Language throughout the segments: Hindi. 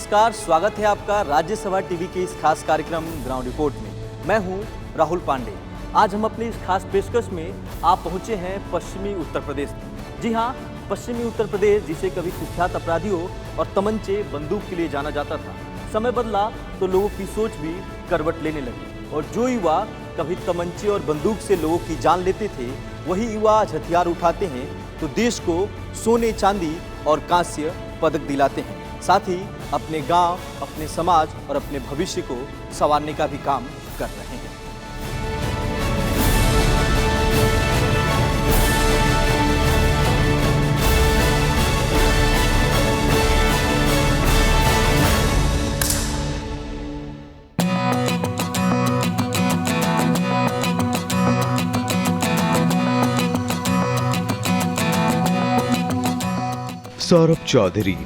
नमस्कार, स्वागत है आपका राज्यसभा टीवी के इस खास कार्यक्रम ग्राउंड रिपोर्ट में। मैं हूं राहुल पांडे। आज हम अपनी इस खास पेशकश में आप पहुंचे हैं पश्चिमी उत्तर प्रदेश में। जी हां, पश्चिमी उत्तर प्रदेश जिसे कभी कुख्यात अपराधियों और तमंचे बंदूक के लिए जाना जाता था। समय बदला तो लोगों की सोच भी करवट लेने लगी और जो युवा कभी तमंचे और बंदूक से लोगों की जान लेते थे, वही युवा आज हथियार उठाते हैं तो देश को सोने, चांदी और कांस्य पदक दिलाते हैं। साथ ही अपने गांव, अपने समाज और अपने भविष्य को संवारने का भी काम कर रहे हैं। सौरभ चौधरी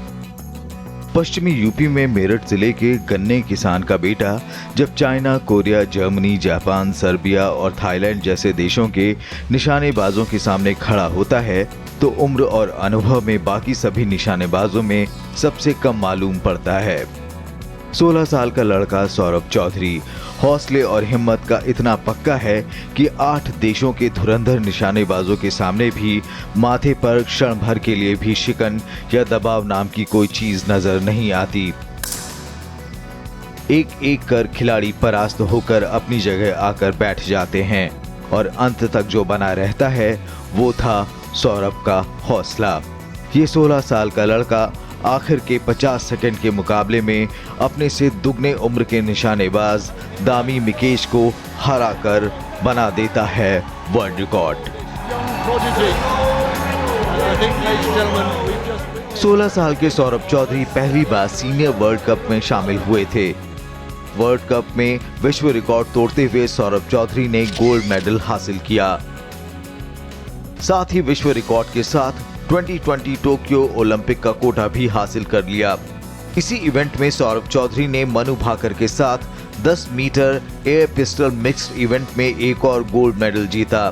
पश्चिमी यूपी में मेरठ जिले के गन्ने किसान का बेटा जब China, Korea, Germany, Japan, Serbia और थाईलैंड जैसे देशों के निशानेबाजों के सामने खड़ा होता है तो उम्र और अनुभव में बाकी सभी निशानेबाजों में सबसे कम मालूम पड़ता है। 16 साल का लड़का सौरभ चौधरी हौसले और हिम्मत का इतना पक्का है कि 8 देशों के धुरंधर निशानेबाजों के सामने भी माथे पर क्षण भर के लिए भी शिकन या दबाव नाम की कोई चीज नजर नहीं आती। एक एक कर खिलाड़ी परास्त होकर अपनी जगह आकर बैठ जाते हैं और अंत तक जो बना रहता है वो था सौरभ का हौसला। ये 16 साल का लड़का आखिर के 50 सेकंड के मुकाबले में अपने से दुगने उम्र के निशानेबाज दामी मिकेश को हराकर बना देता है वर्ल्ड रिकॉर्ड। 16 साल के सौरभ चौधरी पहली बार सीनियर वर्ल्ड कप में शामिल हुए थे। वर्ल्ड कप में विश्व रिकॉर्ड तोड़ते हुए सौरभ चौधरी ने गोल्ड मेडल हासिल किया। साथ ही विश्व रिकॉर्ड के साथ 2020 टोक्यो ओलंपिक का कोटा भी हासिल कर लिया। इसी इवेंट में सौरभ चौधरी ने मनु भाकर के साथ 10 metre air pistol mixed event में एक और गोल्ड मेडल जीता।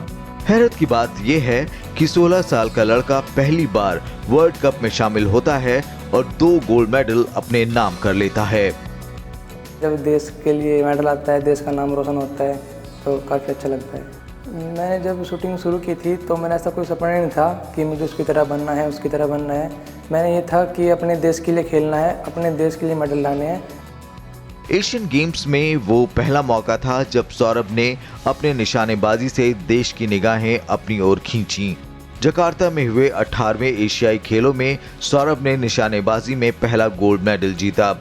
हैरत की बात यह है कि 16 साल का लड़का पहली बार वर्ल्ड कप में शामिल होता है और 2 गोल्ड मेडल अपने नाम कर लेता है। जब देश के लिए मेडल आता है, देश का नाम रोशन होता है तो काफ़ी अच्छा लगता है। मैंने जब शूटिंग शुरू की थी तो मैंने ऐसा कोई सपना नहीं था कि मुझे उसकी तरह बनना है, उसकी तरह बनना है। मैंने ये था कि अपने देश के लिए खेलना है, अपने देश के लिए मेडल लाने हैं। एशियन गेम्स में वो पहला मौका था जब सौरभ ने अपने निशानेबाजी से देश की निगाहें अपनी ओर खींची। जकार्ता में हुए 18वें एशियाई खेलों में सौरभ ने निशानेबाजी में पहला गोल्ड मेडल जीता।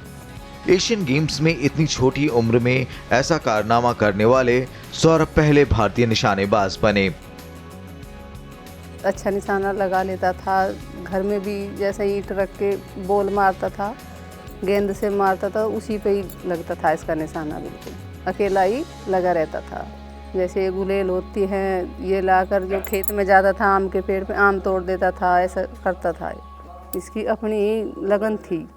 एशियन गेम्स में इतनी छोटी उम्र में ऐसा कारनामा करने वाले सौरभ पहले भारतीय निशानेबाज बने। अच्छा निशाना लगा लेता था, घर में भी जैसे ईंट रख के बॉल मारता था, गेंद से मारता था, उसी पे ही लगता था इसका निशाना। बिल्कुल अकेला ही लगा रहता था। जैसे गुलेल होती हैं, ये लाकर जो खेत में जाता था आम के पेड़ पे आम तोड़ देता था, ऐसा करता था। इसकी अपनी लगन थी।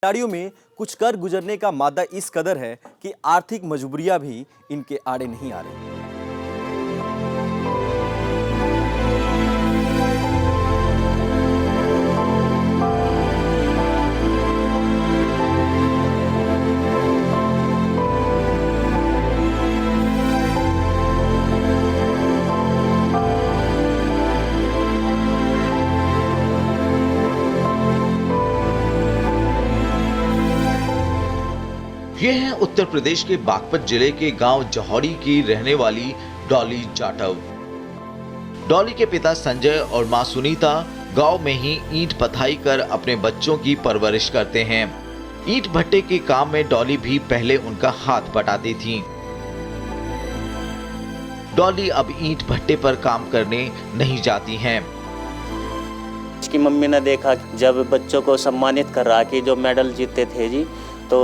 खिलाड़ियों में कुछ कर गुजरने का मादा इस कदर है कि आर्थिक मजबूरियां भी इनके आड़े नहीं आ रही। ये हैं उत्तर प्रदेश के बागपत जिले के गांव जौहरी की रहने वाली डॉली जाटव। डॉली के पिता संजय और मां सुनीता गांव में ही ईंट पथाई कर अपने बच्चों की परवरिश करते हैं। ईंट भट्टे के काम में डॉली भी पहले उनका हाथ बटाती थी। डॉली अब ईंट भट्टे पर काम करने नहीं जाती हैं। इसकी मम्मी ने देखा जब बच्चों को सम्मानित कर रहा कि जो मेडल जीते थे जी, तो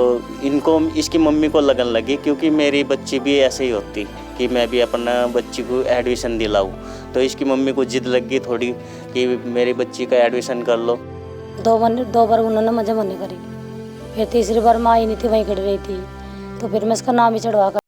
इनको इसकी मम्मी को लगन लगी क्योंकि मेरी बच्ची भी ऐसे ही होती कि मैं भी अपना बच्ची को एडमिशन दिलाऊं। तो इसकी मम्मी को जिद लगी थोड़ी कि मेरी बच्ची का एडमिशन कर लो। दो बार उन्होंने मुझे मना करी, फिर तीसरी बार माँ ही नहीं थी, वहीं खड़ी रही थी, तो फिर मैं इसका नाम ही चढ़वा कर।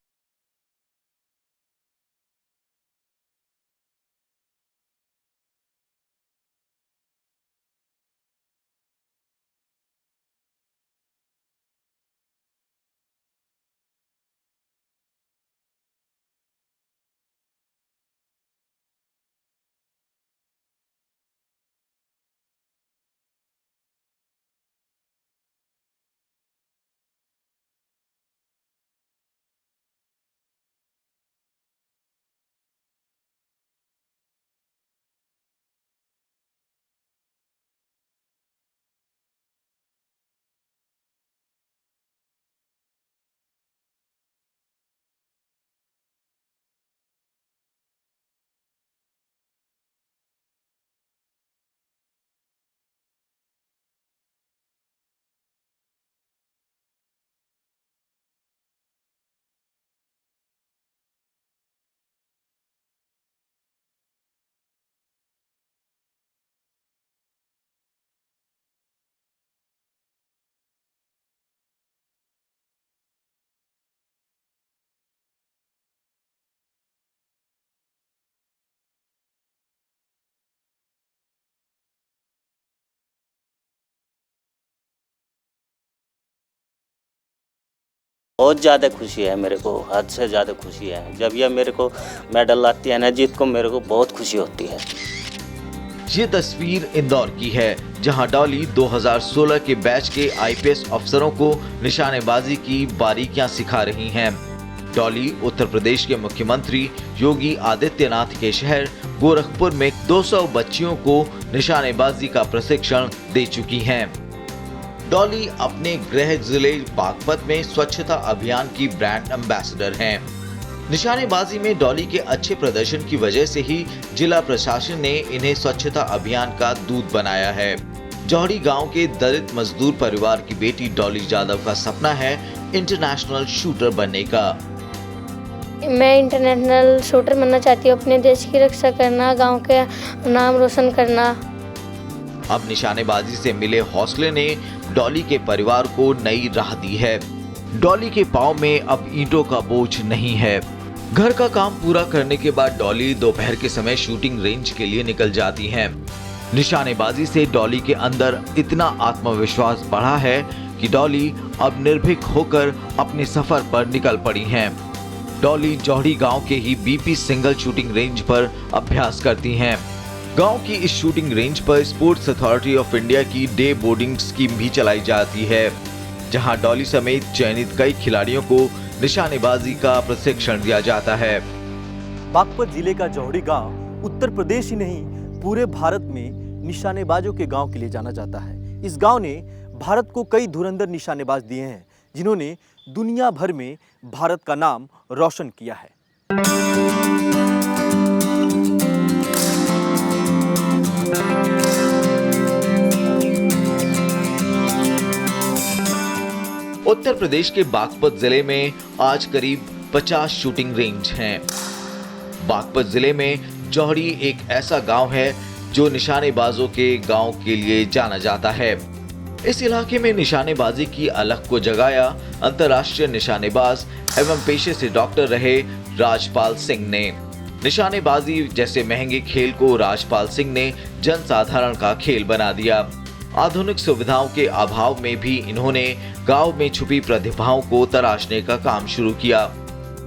बहुत ज़्यादा खुशी है मेरे को, हद से ज़्यादा खुशी है। जब यह मेरे को मेडल लाती है ना जीत को, मेरे को बहुत खुशी होती है। ये तस्वीर इंदौर की है, जहां डॉली 2016 के बैच के आईपीएस अफसरों को निशानेबाजी की बारीकियां सिखा रही हैं। डॉली उत्तर प्रदेश के मुख्यमंत्री योगी आदित्यनाथ के शहर गोरखपुर में 200 बच्चियों को निशानेबाजी का प्रशिक्षण दे चुकी हैं। डॉली अपने गृह जिले बागपत में स्वच्छता अभियान की ब्रांड एम्बेसडर हैं। निशानेबाजी में डॉली के अच्छे प्रदर्शन की वजह से ही जिला प्रशासन ने इन्हें स्वच्छता अभियान का दूत बनाया है। जौहरी गांव के दलित मजदूर परिवार की बेटी डॉली जाधव का सपना है इंटरनेशनल शूटर बनने का। मैं इंटरनेशनल शूटर बनना चाहती हूँ, अपने देश की रक्षा करना, गांव के नाम रोशन करना। अब निशानेबाजी से मिले हौसले ने डॉली के परिवार को नई राह दी है। डॉली के पांव में अब ईंटों का बोझ नहीं है। घर का काम पूरा करने के बाद डॉली दोपहर के समय शूटिंग रेंज के लिए निकल जाती हैं। निशानेबाजी से डॉली के अंदर इतना आत्मविश्वास बढ़ा है कि डॉली अब निर्भीक होकर अपने सफर पर निकल पड़ी हैं। डॉली जौहरी गांव के ही बीपी सिंगल शूटिंग रेंज पर अभ्यास करती हैं। गांव की इस शूटिंग रेंज पर स्पोर्ट्स अथॉरिटी ऑफ इंडिया की डे बोर्डिंग स्कीम भी चलाई जाती है, जहां डॉली समेत चयनित कई खिलाड़ियों को निशानेबाजी का प्रशिक्षण दिया जाता है। बागपत जिले का जौहरी गांव उत्तर प्रदेश ही नहीं पूरे भारत में निशानेबाजों के गांव के लिए जाना जाता है। इस गांव ने भारत को कई धुरंधर निशानेबाज दिए हैं, जिन्होंने दुनिया भर में भारत का नाम रोशन किया है। उत्तर प्रदेश के बागपत जिले में आज करीब 50 शूटिंग रेंज हैं। बागपत जिले में जौहरी एक ऐसा गांव है जो निशानेबाजों के गांव के लिए जाना जाता है। इस इलाके में निशानेबाजी की अलख को जगाया अंतर्राष्ट्रीय निशानेबाज एवं पेशे से डॉक्टर रहे राजपाल सिंह ने। निशानेबाजी जैसे महंगे खेल को राजपाल सिंह ने जनसाधारण का खेल बना दिया। आधुनिक सुविधाओं के अभाव में भी इन्होंने गांव में छुपी प्रतिभाओं को तराशने का काम शुरू किया।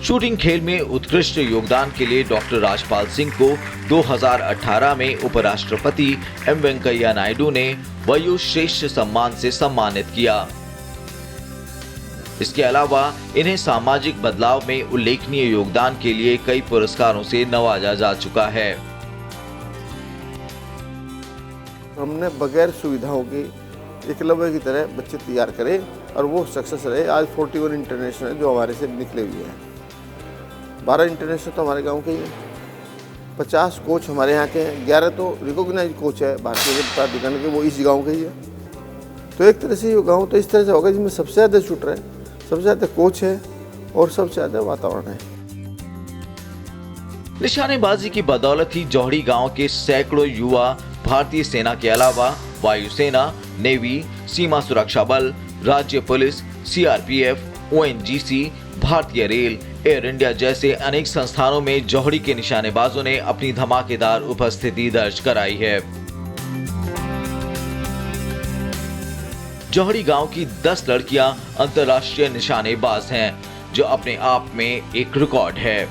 शूटिंग खेल में उत्कृष्ट योगदान के लिए डॉक्टर राजपाल सिंह को 2018 में उपराष्ट्रपति एम वेंकैया नायडू ने वयोश्रेष्ठ सम्मान से सम्मानित किया। इसके अलावा इन्हें सामाजिक बदलाव में उल्लेखनीय योगदान के लिए कई पुरस्कारों से नवाजा जा चुका है। हमने बगैर सुविधाओं के एकलव्य की तरह बच्चे तैयार करे और वो सक्सेस रहे। आज 41 इंटरनेशनल जो हमारे से निकले हुए हैं, 12 इंटरनेशनल तो हमारे गांव के ही हैं, 50 कोच हमारे यहाँ के हैं, 11 तो रिकॉग्नाइज कोच है भारतीय जनता प्राधिकरण के, वो इस गांव के ही है। तो एक तरह से ये गांव तो इस तरह से होगा जिसमें सबसे ज़्यादा शूटर है, सबसे ज़्यादा कोच है और सबसे ज़्यादा वातावरण है। निशानेबाजी की बदौलत ही जौहड़ी गांव के सैकड़ों युवा भारतीय सेना के अलावा वायुसेना, नेवी, सीमा सुरक्षा बल, राज्य पुलिस, सीआरपीएफ, ओएनजीसी, भारतीय रेल, एयर इंडिया जैसे अनेक संस्थानों में जौहड़ी के निशानेबाजों ने अपनी धमाकेदार उपस्थिति दर्ज कराई है। जौहड़ी गांव की 10 लड़कियां अंतर्राष्ट्रीय निशानेबाज हैं, जो अपने आप में एक रिकॉर्ड है।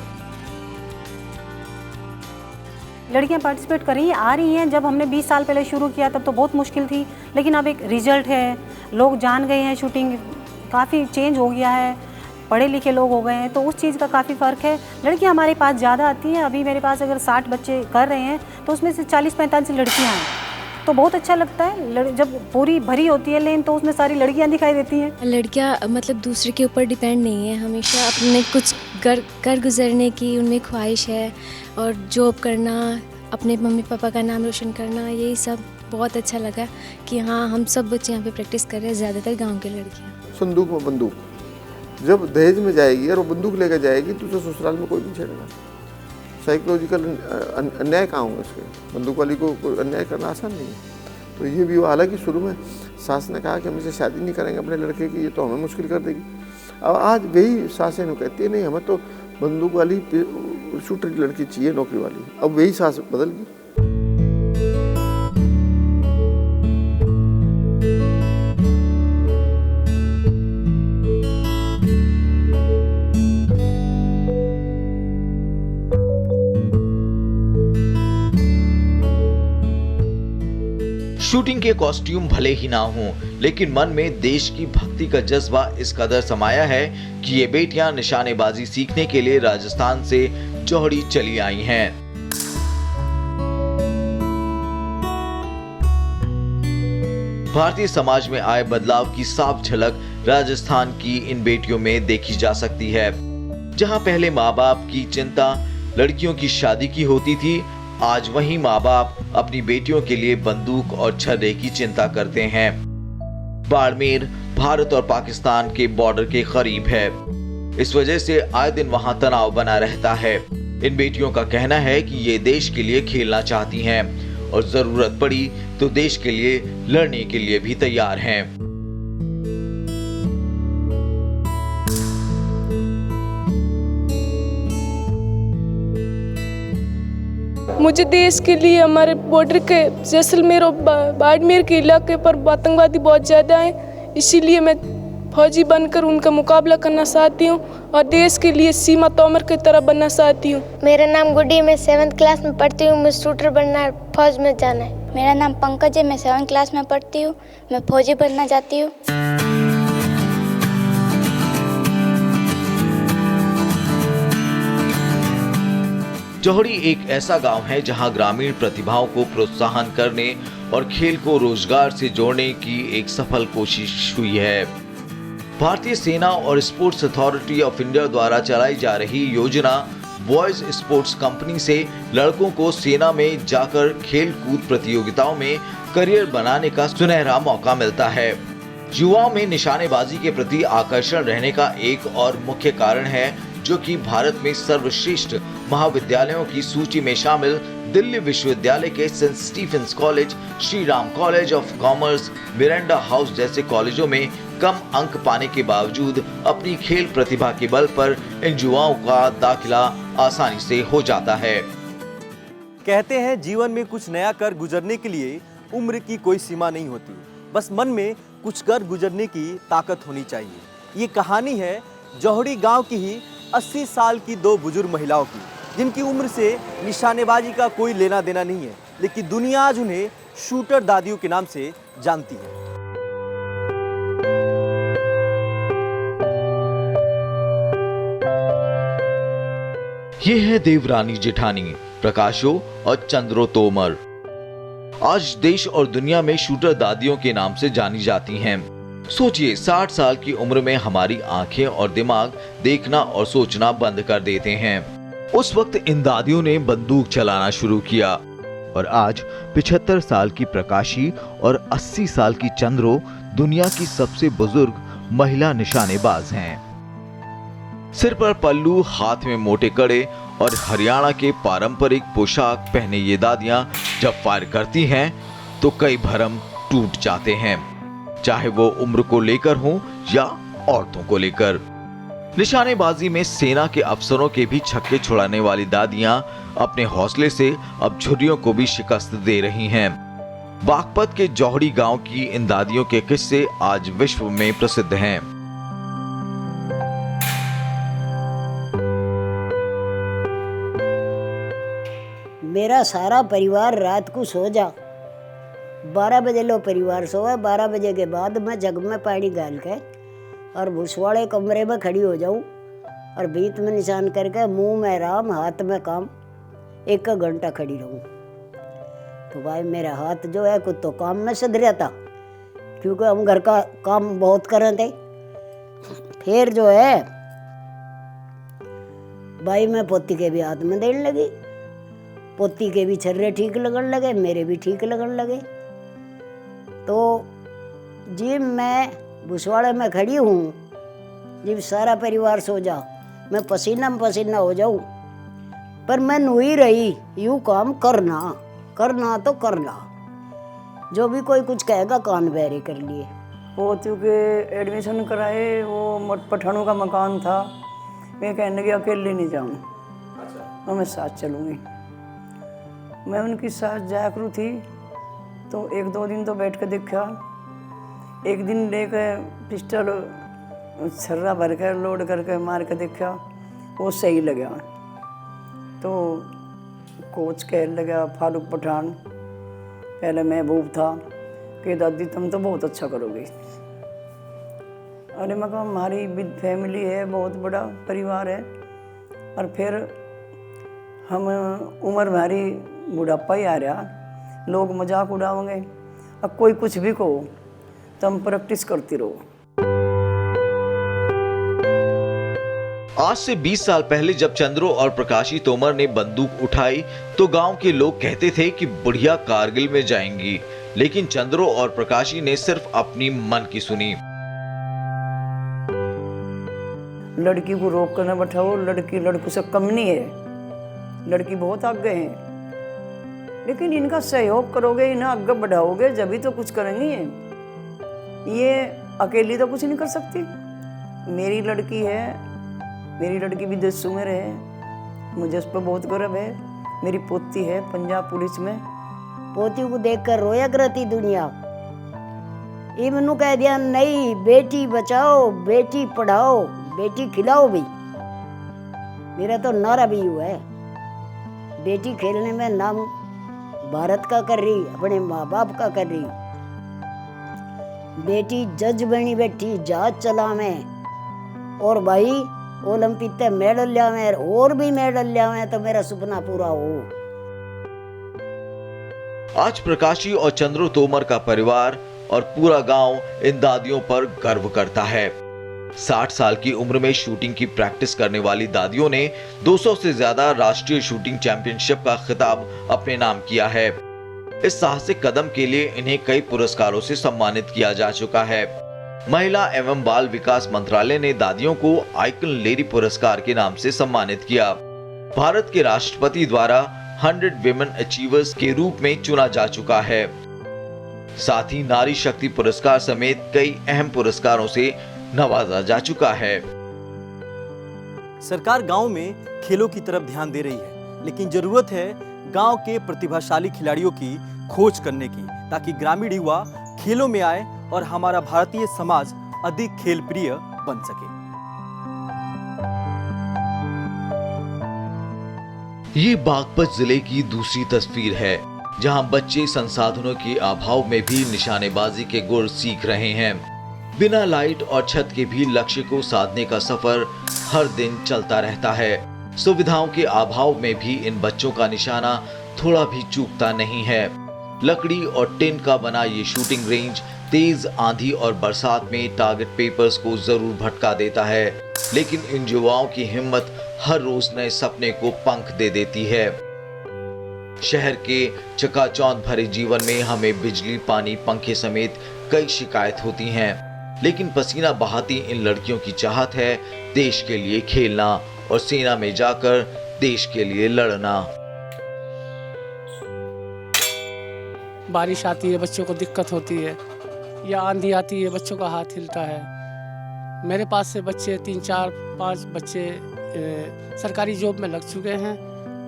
लड़कियां पार्टिसिपेट कर रही हैं, आ रही हैं। जब हमने 20 साल पहले शुरू किया तब तो बहुत मुश्किल थी, लेकिन अब एक रिजल्ट है, लोग जान गए हैं, शूटिंग काफ़ी चेंज हो गया है, पढ़े लिखे लोग हो गए हैं, तो उस चीज़ का काफ़ी फ़र्क है। लड़कियां हमारे पास ज़्यादा आती हैं। अभी मेरे पास अगर 60 बच्चे कर रहे हैं तो उसमें से 40-45 लड़कियां हैं, तो बहुत अच्छा लगता है। जब पूरी भरी होती है लेन तो उसमें सारी लड़कियां दिखाई देती हैं। लड़कियां मतलब दूसरे के ऊपर डिपेंड नहीं है, हमेशा अपने कुछ कर गुजरने की उनमें ख्वाहिश है, और जॉब करना, अपने मम्मी पापा का नाम रोशन करना, यही सब बहुत अच्छा लगा कि हाँ हम सब बच्चे यहाँ पे प्रैक्टिस कर रहे हैं, ज़्यादातर गांव के लड़कियाँ। संदूक में बंदूक, जब दहेज में जाएगी और वो बंदूक लेकर जाएगी तो ससुराल में कोई नहीं छेड़ेगा। साइकोलॉजिकल अन्याय कहाँ होगा उसके, बंदूक वाली को अन्याय करना आसान नहीं है। तो ये भी वो, हालांकि शुरू में सास ने कहा कि हम इसे शादी नहीं करेंगे अपने लड़के की, ये तो हमें मुश्किल कर देगी। अब आज वही सासें ने कहती है नहीं हमें तो बंदूक वाली शूटर की लड़की चाहिए, नौकरी वाली। अब वही सास बदल गई। शूटिंग के कॉस्ट्यूम भले ही ना हों, लेकिन मन में देश की भक्ति का जज्बा इस कदर समाया है कि ये बेटियां निशानेबाजी सीखने के लिए राजस्थान से जौहड़ी चली आई हैं। भारतीय समाज में आए बदलाव की साफ झलक राजस्थान की इन बेटियों में देखी जा सकती है। जहां पहले माँ बाप की चिंता लड़कियों की शादी की होती थी, आज वही माँ बाप अपनी बेटियों के लिए बंदूक और छर्रे की चिंता करते हैं। बाड़मेर भारत और पाकिस्तान के बॉर्डर के करीब है, इस वजह से आए दिन वहां तनाव बना रहता है। इन बेटियों का कहना है कि ये देश के लिए खेलना चाहती हैं और जरूरत पड़ी तो देश के लिए लड़ने के लिए भी तैयार हैं। मुझे देश के लिए, हमारे बॉर्डर के जैसलमेर और बाड़मेर के इलाके पर आतंकवादी बहुत ज़्यादा हैं, इसीलिए मैं फौजी बनकर उनका मुकाबला करना चाहती हूँ और देश के लिए सीमा तोमर की तरह बनना चाहती हूँ। मेरा नाम गुड्डी, मैं 7th क्लास में पढ़ती हूँ, मुझे शूटर बनना है, फौज में जाना है। मेरा नाम पंकज है, मैं 7th क्लास में पढ़ती हूँ, मैं फौजी बनना चाहती हूँ। जौहड़ी एक ऐसा गांव है जहां ग्रामीण प्रतिभाओं को प्रोत्साहन करने और खेल को रोजगार से जोड़ने की एक सफल कोशिश हुई है। भारतीय सेना और स्पोर्ट्स अथॉरिटी ऑफ इंडिया द्वारा चलाई जा रही योजना बॉयज स्पोर्ट्स कंपनी से लड़कों को सेना में जाकर खेल कूद प्रतियोगिताओं में करियर बनाने का सुनहरा मौका मिलता है। युवाओं में निशानेबाजी के प्रति आकर्षण रहने का एक और मुख्य कारण है, जो कि भारत में सर्वश्रेष्ठ महाविद्यालयों की सूची में शामिल दिल्ली विश्वविद्यालय के Saint Stephen's College, Shri Ram College of Commerce, Miranda House जैसे कॉलेजों में कम अंक पाने के बावजूद अपनी खेल प्रतिभा के बल पर इन युवाओं का दाखिला आसानी से हो जाता है। कहते हैं जीवन में कुछ नया कर गुजरने के लिए उम्र की कोई सीमा नहीं होती, बस मन में कुछ कर गुजरने की ताकत होनी चाहिए। ये कहानी है जौहड़ी गांव की ही 80 साल की दो बुजुर्ग महिलाओं की, जिनकी उम्र से निशानेबाजी का कोई लेना देना नहीं है, लेकिन दुनिया आज उन्हें शूटर दादियों के नाम से जानती है। ये है देवरानी जेठानी, प्रकाशो और चंद्रो तोमर। आज देश और दुनिया में शूटर दादियों के नाम से जानी जाती हैं। सोचिए, 60 साल की उम्र में हमारी आंखें और दिमाग देखना और सोचना बंद कर देते हैं। उस वक्त इन दादियों ने बंदूक चलाना शुरू किया और आज 75 साल की प्रकाशी और 80 साल की चंद्रो दुनिया की सबसे बुजुर्ग महिला निशानेबाज हैं। सिर पर पल्लू, हाथ में मोटे कड़े और हरियाणा के पारंपरिक पोशाक पहने ये दादियां जब फायर करती हैं तो कई भरम टूट जाते हैं, चाहे वो उम्र को लेकर हो या औरतों को लेकर। निशानेबाजी में सेना के अफसरों के भी छक्के छुड़ाने वाली दादियां अपने हौसले से अब झुर्रियों को भी शिकस्त दे रही हैं। बागपत के जौहड़ी गांव की इन दादियों के किस्से आज विश्व में प्रसिद्ध हैं। मेरा सारा परिवार रात को सो जा, 12 बजे लो परिवार सोए, 12 बजे के बाद मैं जग में पानी डाल के और भूसवाड़े कमरे में खड़ी हो जाऊं और बीच में निशान करके मुंह में राम हाथ में काम 1 घंटा खड़ी रहूं। तो भाई मेरा हाथ जो है कुछ तो काम में सध रहा था, क्योंकि हम घर का काम बहुत कर रहे थे। फिर जो है भाई मैं पोती के भी हाथ में देने लगी, पोती के भी छर्रे ठीक लगन लगे, मेरे भी ठीक लगन लगे। तो जी मैं भुसवाड़े में खड़ी हूँ, जब सारा परिवार सो जा, मैं पसीना में पसीना हो जाऊँ, पर मैं नुई रही, यूँ काम करना करना तो करना, जो भी कोई कुछ कहेगा कान बहरे कर लिए। पोतियों के एडमिशन कराए, वो मठ पठानों का मकान था, मैं कहने लगी अकेले नहीं जाऊँ, और मैं साथ चलूँगी। मैं उनकी साथ जाया करूँ थी, तो 1-2 दिन तो बैठ कर देखा। एक दिन लेकर पिस्टल छर्रा भर कर लोड करके मार कर देखा, वो सही लगा। तो कोच कहने लगा फारूक पठान, पहले महबूब था, कि दादी तुम तो बहुत अच्छा करोगे। अरे मैं कहा हमारी बिग फैमिली है, बहुत बड़ा परिवार है, और फिर हम उम्र हमारी बुढ़ापा ही आ रहा, लोग मजाक उड़ाओगे, अब कोई कुछ भी कहो तो हम प्रैक्टिस करती रहो। आज से 20 साल पहले जब चंद्रो और प्रकाशी तोमर ने बंदूक उठाई तो गांव के लोग कहते थे कि बुढ़िया कारगिल में जाएंगी, लेकिन चंद्रो और प्रकाशी ने सिर्फ अपनी मन की सुनी। लड़की को रोक कर न बैठाओ, लड़की लड़कों से कम नहीं है, लड़की बहुत आगे है, लेकिन इनका सहयोग करोगे, इन्हें आगे बढ़ाओगे, जब भी तो कुछ करेंगी। ये अकेली तो कुछ नहीं कर सकती। मेरी लड़की है, मेरी लड़की भी देशों में रहे, मुझे उस पर बहुत गर्व है। मेरी पोती है पंजाब पुलिस में। पोती को देखकर रोया करती दुनिया, ये मैनू कह दिया नहीं, बेटी बचाओ, बेटी पढ़ाओ, बेटी खिलाओ भी। मेरा तो नारा भी हुआ है, बेटी खेलने में नाम भारत का कर रही, अपने माँ बाप का कर रही। बेटी जज बनी बैठी, जहाज चलावे, और भाई ओलंपिक में मेडल लियावे, और भी मेडल लियावे, तो मेरा सपना पूरा हो। आज प्रकाशी और चंद्रो तोमर का परिवार और पूरा गांव इन दादियों पर गर्व करता है। 60 साल की उम्र में शूटिंग की प्रैक्टिस करने वाली दादियों ने 200 से ज्यादा राष्ट्रीय शूटिंग चैंपियनशिप का खिताब अपने नाम किया है। इस साहसिक कदम के लिए इन्हें कई पुरस्कारों से सम्मानित किया जा चुका है। महिला एवं बाल विकास मंत्रालय ने दादियों को आइकन लेडी पुरस्कार के नाम से सम्मानित किया। भारत के राष्ट्रपति द्वारा 100 विमेन अचीवर्स के रूप में चुना जा चुका है। साथ ही नारी शक्ति पुरस्कार समेत कई अहम पुरस्कारों से नवाजा जा चुका है। सरकार गांव में खेलों की तरफ ध्यान दे रही है, लेकिन जरूरत है गांव के प्रतिभाशाली खिलाड़ियों की खोज करने की, ताकि ग्रामीण युवा खेलों में आए और हमारा भारतीय समाज अधिक खेल प्रिय बन सके। ये बागपत जिले की दूसरी तस्वीर है, जहां बच्चे संसाधनों के अभाव में भी निशानेबाजी के गुर सीख रहे हैं। बिना लाइट और छत के भी लक्ष्य को साधने का सफर हर दिन चलता रहता है। सुविधाओं के अभाव में भी इन बच्चों का निशाना थोड़ा भी चूकता नहीं है। लकड़ी और टिन का बना ये शूटिंग रेंज तेज आंधी और बरसात में टारगेट पेपर्स को जरूर भटका देता है, लेकिन इन युवाओं की हिम्मत हर रोज नए सपने को पंख दे देती है। शहर के चकाचौंध भरे जीवन में हमें बिजली, पानी, पंखे समेत कई शिकायत होती हैं, लेकिन पसीना बहाती इन लड़कियों की चाहत है देश के लिए खेलना और सेना में जाकर देश के लिए लड़ना। बारिश आती है, बच्चों को दिक्कत होती है, या आंधी आती है, बच्चों का हाथ हिलता है। मेरे पास से बच्चे 3, 4, 5 बच्चे सरकारी जॉब में लग चुके हैं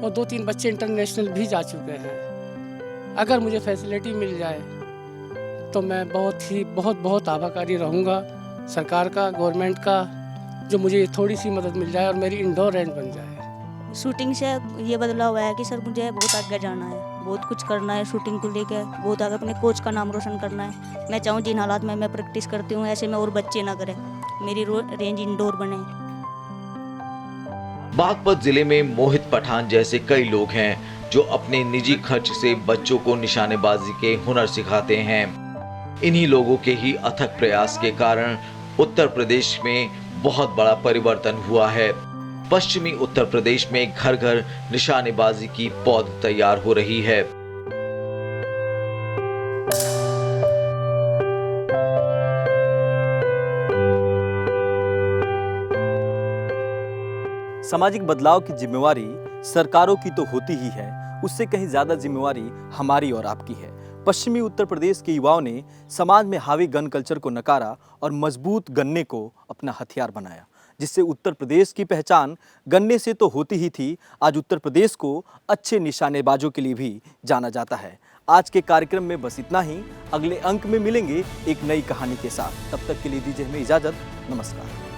और 2-3 बच्चे इंटरनेशनल भी जा चुके हैं। अगर मुझे फैसिलिटी मिल जाए तो मैं बहुत आभाकारी रहूँगा सरकार का, गवर्नमेंट का, जो मुझे थोड़ी सी मदद मिल जाए और मेरी इंडोर रेंज बन जाए। शूटिंग से ये बदलाव हुआ है कि सर मुझे बहुत आगे जाना है, बहुत कुछ करना है शूटिंग को लेकर, बहुत आगे अपने कोच का नाम रोशन करना है। मैं चाहूँ जिन हालात में मैं प्रैक्टिस करती हूँ ऐसे में और बच्चे ना करें, मेरी रेंज इंडोर बने। बागपत जिले में मोहित पठान जैसे कई लोग हैं जो अपने निजी खर्च से बच्चों को निशानेबाजी के हुनर सिखाते हैं। इन्हीं लोगों के ही अथक प्रयास के कारण उत्तर प्रदेश में बहुत बड़ा परिवर्तन हुआ है। पश्चिमी उत्तर प्रदेश में घर घर निशानेबाजी की पौध तैयार हो रही है। सामाजिक बदलाव की जिम्मेवारी सरकारों की तो होती ही है, उससे कहीं ज्यादा जिम्मेवारी हमारी और आपकी है। पश्चिमी उत्तर प्रदेश के युवाओं ने समाज में हावी गन कल्चर को नकारा और मजबूत गन्ने को अपना हथियार बनाया, जिससे उत्तर प्रदेश की पहचान गन्ने से तो होती ही थी, आज उत्तर प्रदेश को अच्छे निशानेबाजों के लिए भी जाना जाता है। आज के कार्यक्रम में बस इतना ही। अगले अंक में मिलेंगे एक नई कहानी के साथ। तब तक के लिए दीजिए हमें इजाजत। नमस्कार।